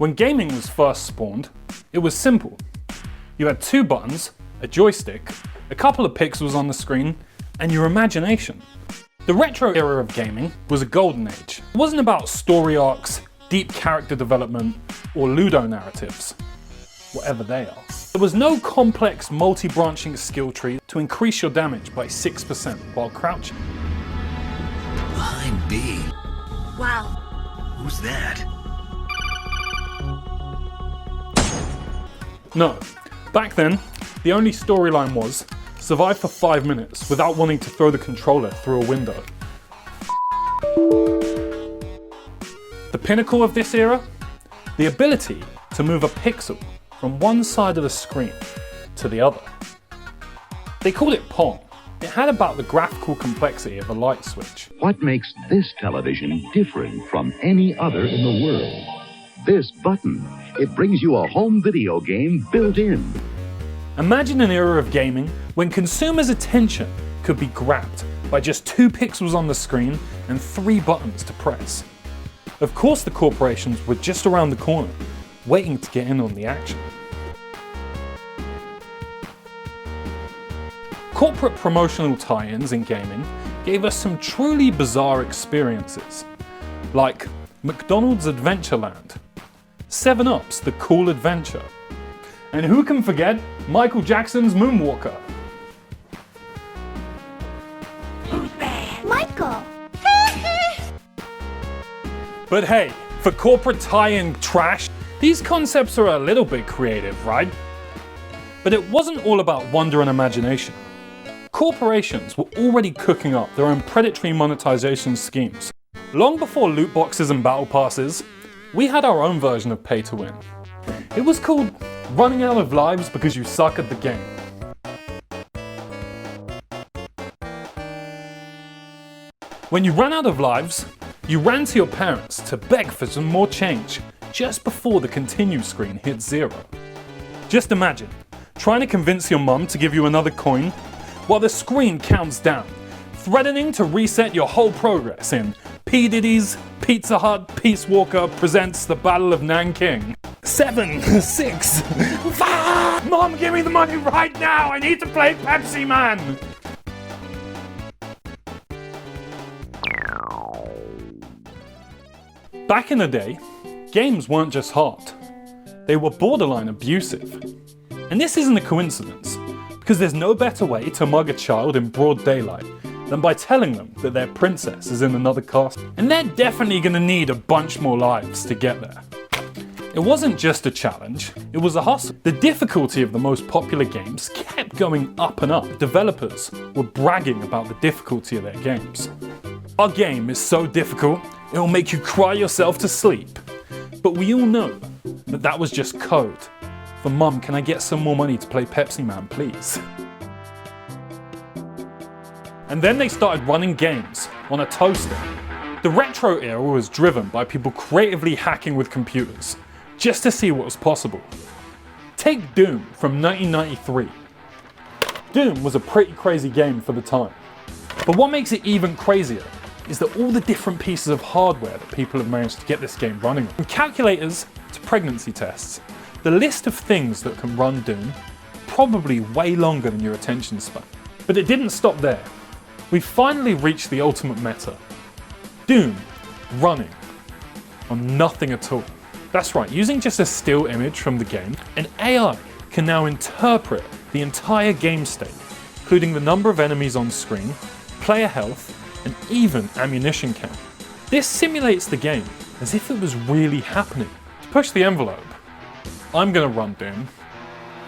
When gaming was first spawned, it was simple. You had 2 buttons, a joystick, a couple of pixels on the screen, and your imagination. The retro era of gaming was a golden age. It wasn't about story arcs, deep character development, or Ludo narratives, whatever they are. There was no complex multi-branching skill tree to increase your damage by 6% while crouching. Behind B. Wow. Who's that? No, back then, the only storyline was survive for 5 minutes without wanting to throw the controller through a window. The pinnacle of this era? The ability to move a pixel from one side of the screen to the other. They called it Pong. It had about the graphical complexity of a light switch. What makes this television different from any other in the world? This button. It brings you a home video game built in. Imagine an era of gaming when consumers' attention could be grabbed by just 2 pixels on the screen and 3 buttons to press. Of course the corporations were just around the corner, waiting to get in on the action. Corporate promotional tie-ins in gaming gave us some truly bizarre experiences, like McDonald's Adventureland, 7-Up's The Cool Adventure, and who can forget Michael Jackson's Moonwalker? Who's there? Michael! But hey, for corporate tie-in trash, these concepts are a little bit creative, right? But it wasn't all about wonder and imagination. Corporations were already cooking up their own predatory monetization schemes. Long before loot boxes and battle passes, we had our own version of pay to win. It was called running out of lives because you suck at the game. When you ran out of lives, you ran to your parents to beg for some more change just before the continue screen hit 0. Just imagine trying to convince your mum to give you another coin while the screen counts down, threatening to reset your whole progress in P. Diddy's Pizza Hut Peace Walker presents the Battle of Nanking. 7, 6, 5! Mom, give me the money right now! I need to play Pepsi Man! Back in the day, games weren't just hard. They were borderline abusive. And this isn't a coincidence, because there's no better way to mug a child in broad daylight than by telling them that their princess is in another castle. And they're definitely gonna need a bunch more lives to get there. It wasn't just a challenge, it was a hustle. The difficulty of the most popular games kept going up and up. Developers were bragging about the difficulty of their games. Our game is so difficult, it'll make you cry yourself to sleep. But we all know that that was just code. For Mum, can I get some more money to play Pepsi Man, please? And then they started running games on a toaster. The retro era was driven by people creatively hacking with computers, just to see what was possible. Take Doom from 1993. Doom was a pretty crazy game for the time. But what makes it even crazier is that all the different pieces of hardware that people have managed to get this game running on. From calculators to pregnancy tests, the list of things that can run Doom probably way longer than your attention span. But it didn't stop there. We finally reached the ultimate meta. Doom running on nothing at all. That's right, using just a still image from the game, an AI can now interpret the entire game state, including the number of enemies on screen, player health, and even ammunition count. This simulates the game as if it was really happening. To push the envelope, I'm gonna run Doom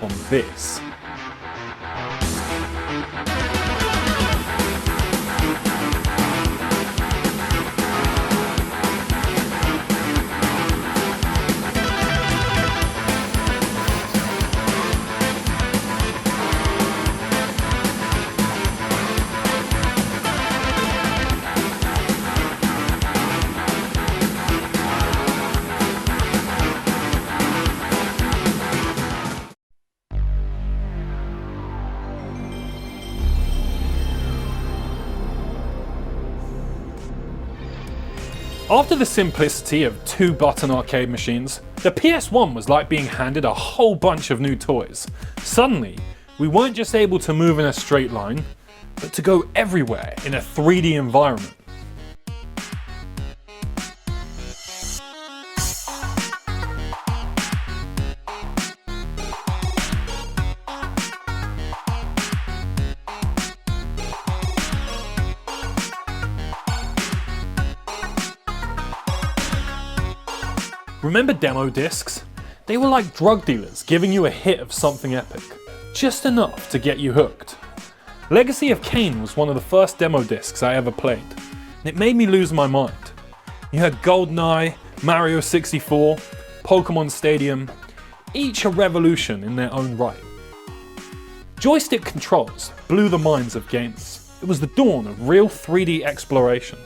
on this. After the simplicity of 2-button arcade machines, the PS1 was like being handed a whole bunch of new toys. Suddenly, we weren't just able to move in a straight line, but to go everywhere in a 3D environment. Remember demo discs? They were like drug dealers giving you a hit of something epic, just enough to get you hooked. Legacy of Kain was one of the first demo discs I ever played, and it made me lose my mind. You had GoldenEye, Mario 64, Pokemon Stadium, each a revolution in their own right. Joystick controls blew the minds of gamers. It was the dawn of real 3D exploration.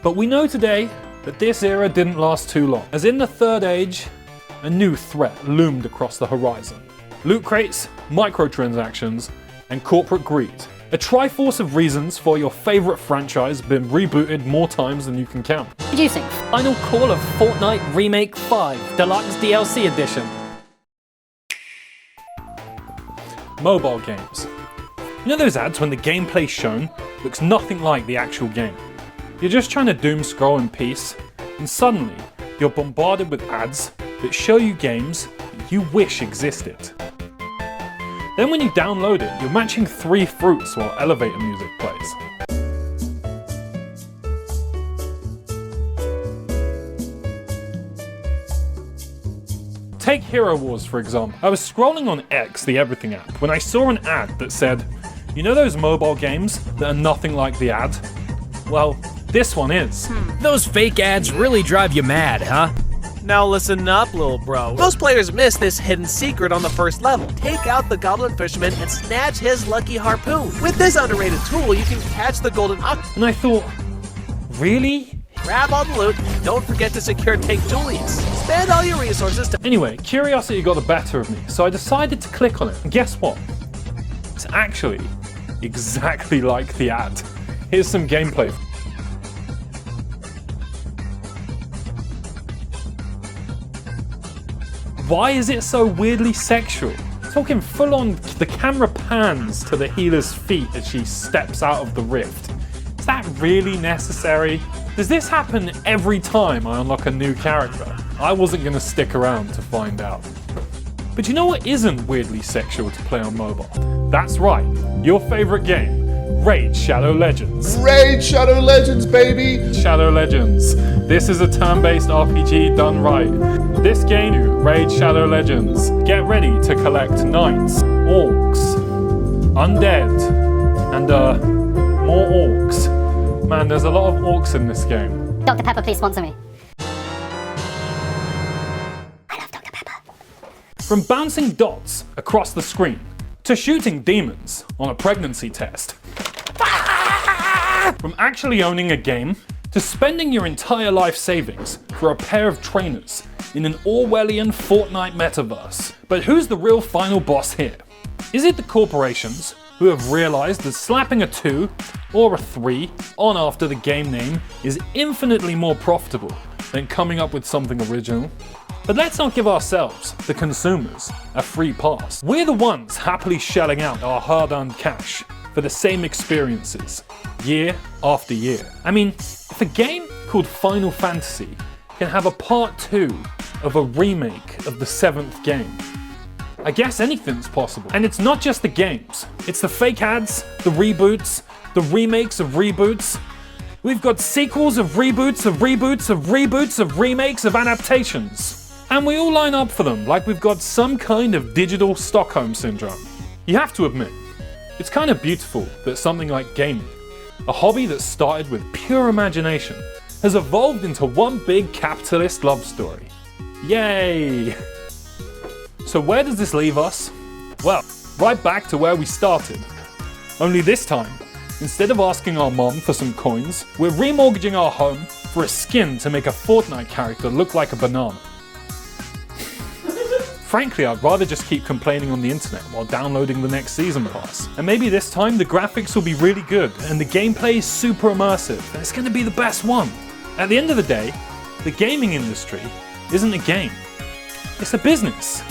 But we know today that this era didn't last too long, as in the Third Age, a new threat loomed across the horizon. Loot crates, microtransactions, and corporate greed. A triforce of reasons for your favourite franchise been rebooted more times than you can count. Introducing Final Call of Fortnite Remake 5 Deluxe DLC Edition. Mobile games. You know those ads when the gameplay shown looks nothing like the actual game? You're just trying to doom scroll in peace, and suddenly you're bombarded with ads that show you games you wish existed. Then when you download it, you're matching 3 fruits while elevator music plays. Take Hero Wars for example. I was scrolling on X, the everything app, when I saw an ad that said, you know those mobile games that are nothing like the ad? Well, this one is. Those fake ads really drive you mad, huh? Now listen up, little bro. Most players miss this hidden secret on the first level. Take out the goblin fisherman and snatch his lucky harpoon. With this underrated tool, you can catch the golden octopus. And I thought, really? Grab all the loot, don't forget to secure Take Julius. Spend all your resources to— Anyway, curiosity got the better of me, so I decided to click on it. And guess what? It's actually exactly like the ad. Here's some gameplay. Why is it so weirdly sexual? Talking full on, the camera pans to the healer's feet as she steps out of the rift. Is that really necessary? Does this happen every time I unlock a new character? I wasn't gonna stick around to find out. But you know what isn't weirdly sexual to play on mobile? That's right, your favorite game, Raid Shadow Legends. Raid Shadow Legends, baby! Shadow Legends. This is a turn-based RPG done right. This game, Raid Shadow Legends. Get ready to collect knights, orcs, undead, and more orcs. Man, there's a lot of orcs in this game. Dr. Pepper, please sponsor me. From bouncing dots across the screen to shooting demons on a pregnancy test. From actually owning a game to spending your entire life savings for a pair of trainers in an Orwellian Fortnite metaverse. But who's the real final boss here? Is it the corporations who have realized that slapping a 2 or a 3 on after the game name is infinitely more profitable than coming up with something original? But let's not give ourselves, the consumers, a free pass. We're the ones happily shelling out our hard-earned cash for the same experiences, year after year. I mean, if a game called Final Fantasy can have a part 2 of a remake of the 7th game, I guess anything's possible. And it's not just the games, it's the fake ads, the reboots, the remakes of reboots. We've got sequels of reboots of reboots of reboots of remakes of adaptations. And we all line up for them like we've got some kind of digital Stockholm syndrome. You have to admit, it's kind of beautiful that something like gaming, a hobby that started with pure imagination, has evolved into one big capitalist love story. Yay! So where does this leave us? Well, right back to where we started. Only this time, instead of asking our mom for some coins, we're remortgaging our home for a skin to make a Fortnite character look like a banana. Frankly, I'd rather just keep complaining on the internet while downloading the next season pass. And maybe this time the graphics will be really good and the gameplay is super immersive and it's going to be the best one. At the end of the day, the gaming industry isn't a game, it's a business.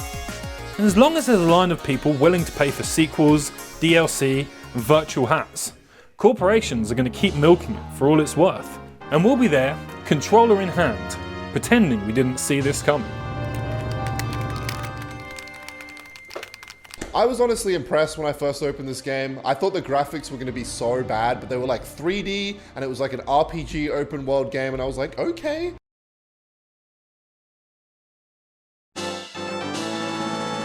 And as long as there's a line of people willing to pay for sequels, DLC, and virtual hats, corporations are going to keep milking it for all it's worth. And we'll be there, controller in hand, pretending we didn't see this coming. I was honestly impressed when I first opened this game. I thought the graphics were going to be so bad, but they were like 3D, and it was like an RPG open world game, and I was like, okay.